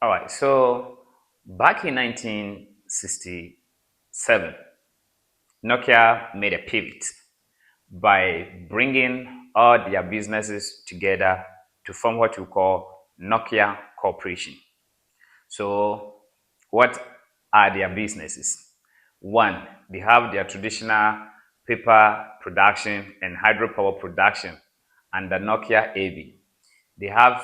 All right. So back in 1967, Nokia made a pivot by bringing all their businesses together to form what we call Nokia Corporation. So, what are their businesses? One, they have their traditional paper production and hydropower production under Nokia AB. They have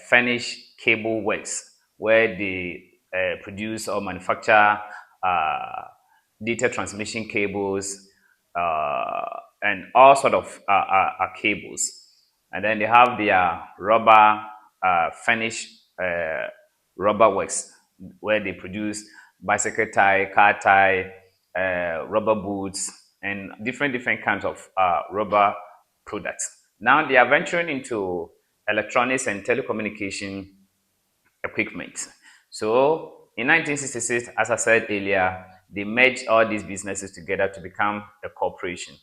furnished cable works where they produce or manufacture uh, data transmission cables and all sort of cables. And then they have their rubber furnished rubber works where they produce bicycle tie, car tie, rubber boots, and different kinds of rubber products. Now they are venturing into electronics and telecommunication equipment. So in 1966, as I said earlier, they merged all these businesses together to become a corporation,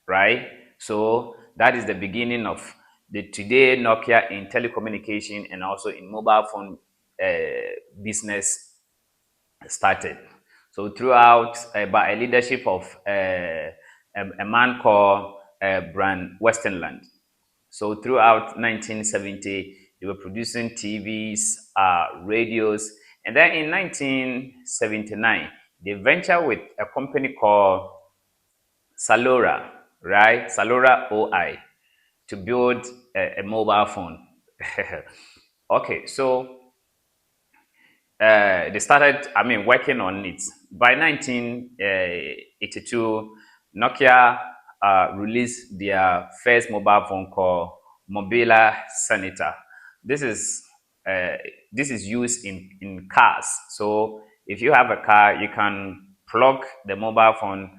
right? So that is the beginning of the today Nokia in telecommunication and also in mobile phone business started. So throughout, by a leadership of a man called Brand Westenland. So throughout 1970, they were producing TVs, radios, and then in 1979, they ventured with a company called Salora, right? Salora OI to build a mobile phone. Okay, so they started, working on it. By 1982, Nokia released their first mobile phone called Mobila Senator. This is uh, this is used in cars. So if you have a car, you can plug the mobile phone.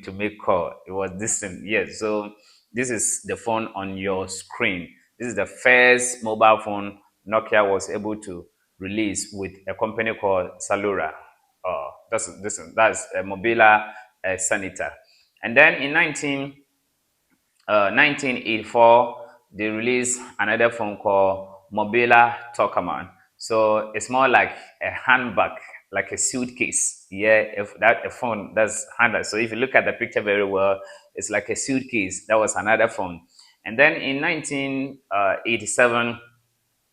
To make call. It was distant. Yes. So this is the phone on your screen. This is the first mobile phone Nokia was able to release with a company called Salura. That's a Mobila Senator. And then in 1984, they released another phone called Mobila Tokaman. So it's more like a handbag, like a suitcase. Yeah, if that a phone that's handled. So if you look at the picture very well, it's like a suitcase. That was another phone. And then in 1987,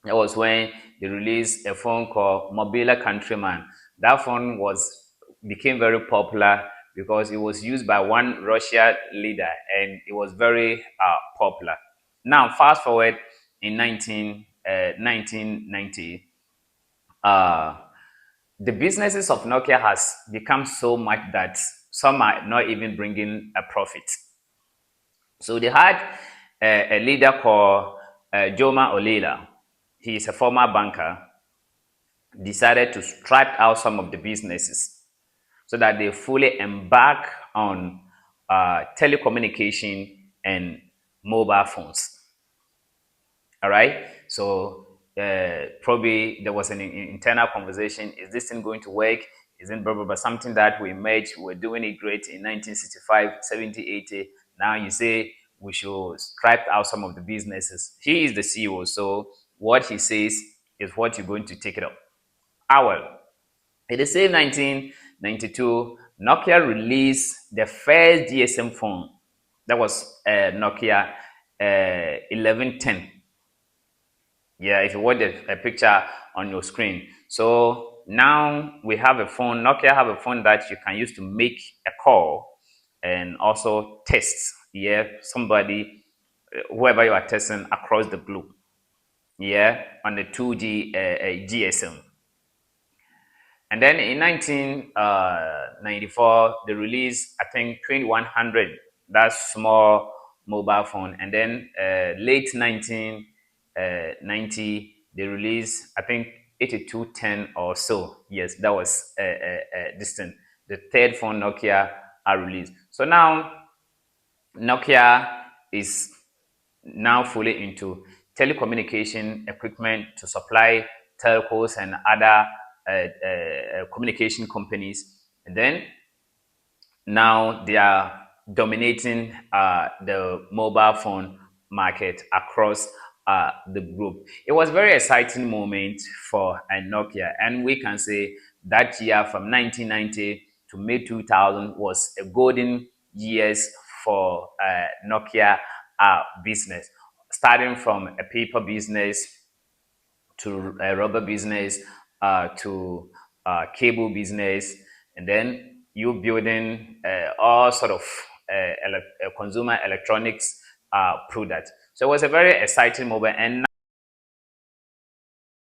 that was when they released a phone called Mobila Countryman. That phone became very popular because it was used by one Russian leader and it was very popular. Now, fast forward in 1990, uh, the businesses of Nokia has become so much that some are not even bringing a profit. So they had a leader called Joma Olila. He is a former banker, decided to strike out some of the businesses so that they fully embark on telecommunication and mobile phones. All right. So probably there was an internal conversation. Is this thing going to work? Isn't blah, blah, blah, something that we merged? We're doing it great in 1965, 70, 80. Now you say we should strike out some of the businesses. He is the CEO. So what he says is what you're going to take it up. Well, in the same 1992, Nokia released the first GSM phone. That was Nokia 1110. Yeah, if you watch a picture on your screen. So now we have a phone, Nokia have a phone that you can use to make a call and also test, yeah, somebody, whoever you are testing across the globe, yeah, on the 2G GSM. And then in 1994, they released, I think, 2100, that small mobile phone. And then late 1990, they released, I think, 8210 or so. Yes, that was distant. The third phone Nokia are released. So now Nokia is now fully into telecommunication equipment to supply telcos and other communication companies. And then now they are dominating the mobile phone market across the group. It was a very exciting moment for Nokia, and we can say that year from 1990 to May 2000 was a golden years for Nokia business, starting from a paper business to a rubber business to cable business, and then you building all sort of consumer electronics products. So it was a very exciting moment, and